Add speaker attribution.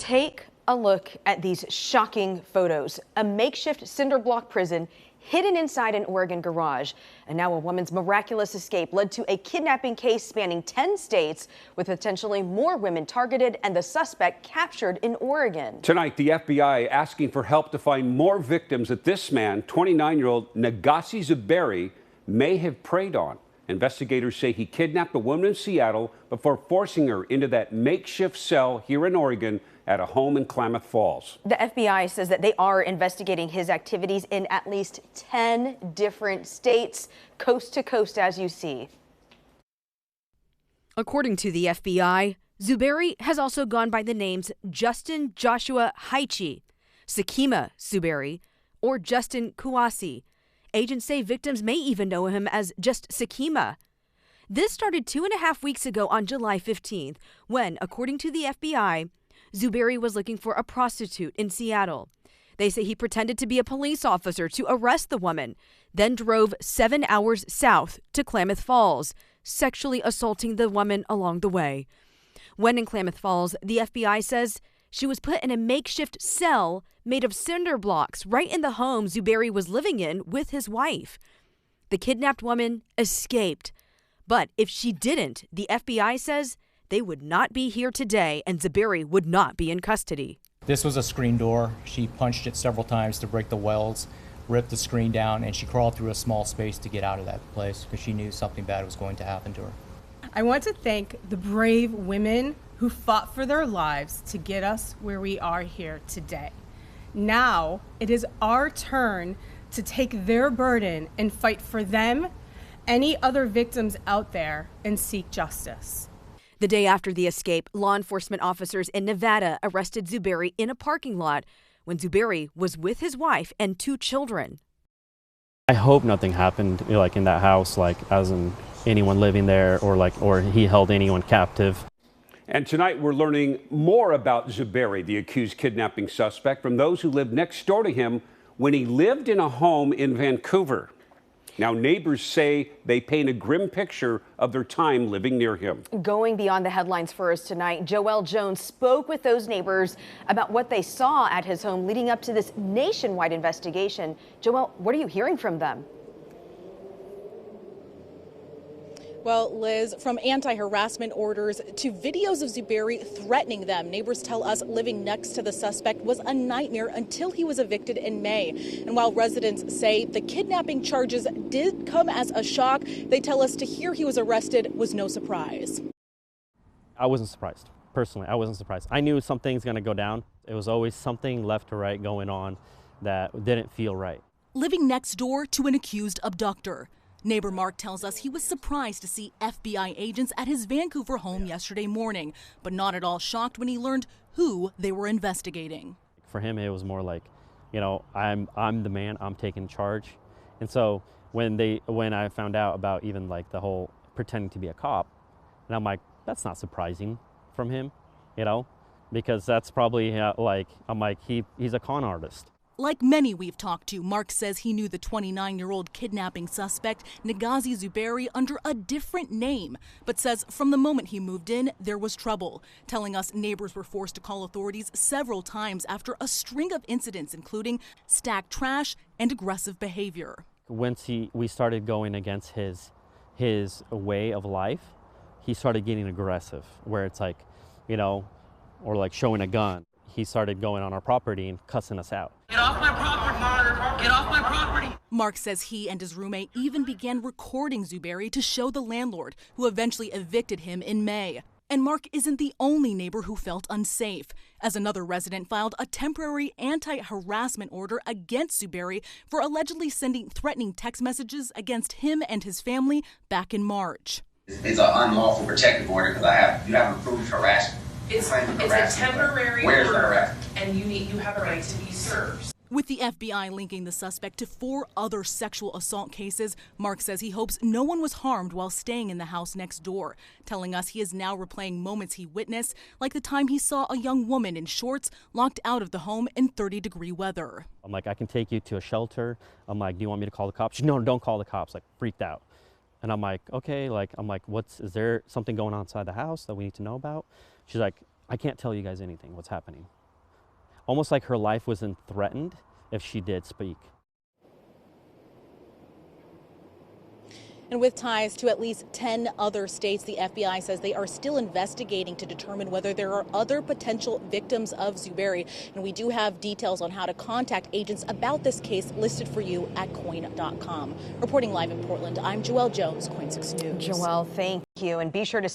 Speaker 1: Take a look at these shocking photos. A makeshift cinderblock prison hidden inside an Oregon garage. And now a woman's miraculous escape led to a kidnapping case spanning 10 states with potentially more women targeted and the suspect captured in Oregon.
Speaker 2: Tonight, the FBI asking for help to find more victims that this man, 29-year-old Nagasi Zuberi, may have preyed on. Investigators say he kidnapped a woman in Seattle before forcing her into that makeshift cell here in Oregon at a home in Klamath Falls.
Speaker 1: The FBI says that they are investigating his activities in at least 10 different states, coast to coast, as you see.
Speaker 3: According to the FBI, Zuberi has also gone by the names Justin Joshua Haichi, Sakima Zuberi, or Justin Kouassi. Agents say victims may even know him as just Sakima. This started 2.5 weeks ago on July 15th, when, according to the FBI, Zuberi was looking for a prostitute in Seattle. They say he pretended to be a police officer to arrest the woman, then drove 7 hours south to Klamath Falls, sexually assaulting the woman along the way. When in Klamath Falls, the FBI says she was put in a makeshift cell made of cinder blocks right in the home Zuberi was living in with his wife. The kidnapped woman escaped. But if she didn't, the FBI says they would not be here today and Zuberi would not be in custody.
Speaker 4: This was a screen door. She punched it several times to break the welds, ripped the screen down, and she crawled through a small space to get out of that place because she knew something bad was going to happen to her.
Speaker 5: I want to thank the brave women who fought for their lives to get us where we are here today. Now it is our turn to take their burden and fight for them, any other victims out there, and seek justice.
Speaker 3: The day after the escape, law enforcement officers in Nevada arrested Zuberi in a parking lot when Zuberi was with his wife and 2 children.
Speaker 6: I hope nothing happened like in that house, like as in anyone living there or he held anyone captive.
Speaker 2: And tonight we're learning more about Zuberi, the accused kidnapping suspect, from those who lived next door to him when he lived in a home in Vancouver. Now, neighbors say they paint a grim picture of their time living near him.
Speaker 1: Going beyond the headlines for us tonight, Joelle Jones spoke with those neighbors about what they saw at his home leading up to this nationwide investigation. Joelle, what are you hearing from them?
Speaker 7: Well, Liz, from anti-harassment orders to videos of Zuberi threatening them, neighbors tell us living next to the suspect was a nightmare until he was evicted in May. And while residents say the kidnapping charges did come as a shock, they tell us to hear he was arrested was no surprise.
Speaker 6: I wasn't surprised. Personally, I wasn't surprised. I knew something's going to go down. It was always something left to right going on that didn't feel right.
Speaker 7: Living next door to an accused abductor. Neighbor Mark tells us he was surprised to see FBI agents at his Vancouver home yesterday morning, but not at all shocked when he learned who they were investigating.
Speaker 6: For him, it was more like, you know, I'm the man, I'm taking charge. And so when I found out about even like the whole pretending to be a cop, and I'm like, that's not surprising from him, you know, because that's probably I'm like, he's a con artist.
Speaker 7: Like many we've talked to, Mark says he knew the 29-year-old kidnapping suspect, Nagasi Zuberi, under a different name, but says from the moment he moved in, there was trouble, telling us neighbors were forced to call authorities several times after a string of incidents, including stacked trash and aggressive behavior.
Speaker 6: Once we started going against his way of life, he started getting aggressive, where it's like, you know, or like showing a gun. He started going on our property and cussing us out.
Speaker 8: Get off my property, monitor! Get off my property!
Speaker 7: Mark says he and his roommate even began recording Zuberi to show the landlord, who eventually evicted him in May. And Mark isn't the only neighbor who felt unsafe, as another resident filed a temporary anti-harassment order against Zuberi for allegedly sending threatening text messages against him and his family back in March.
Speaker 9: It's an unlawful protective order because you haven't approved harassment.
Speaker 8: It's a temporary
Speaker 9: Where's the
Speaker 8: order,
Speaker 9: harassment?
Speaker 8: and you have a right to be served.
Speaker 7: With the FBI linking the suspect to 4 other sexual assault cases, Mark says he hopes no one was harmed while staying in the house next door, telling us he is now replaying moments he witnessed, like the time he saw a young woman in shorts locked out of the home in 30-degree weather.
Speaker 6: I'm like, I can take you to a shelter. I'm like, do you want me to call the cops? No, don't call the cops. Like, freaked out. And I'm like, okay, is there something going on inside the house that we need to know about? She's like, I can't tell you guys anything, what's happening. Almost like her life wasn't threatened if she did speak.
Speaker 7: And with ties to at least 10 other states, the FBI says they are still investigating to determine whether there are other potential victims of Zuberi. And we do have details on how to contact agents about this case listed for you at KOIN.com. Reporting live in Portland, I'm Joelle Jones, KOIN 6 News.
Speaker 1: Joelle, thank you. And be sure to stay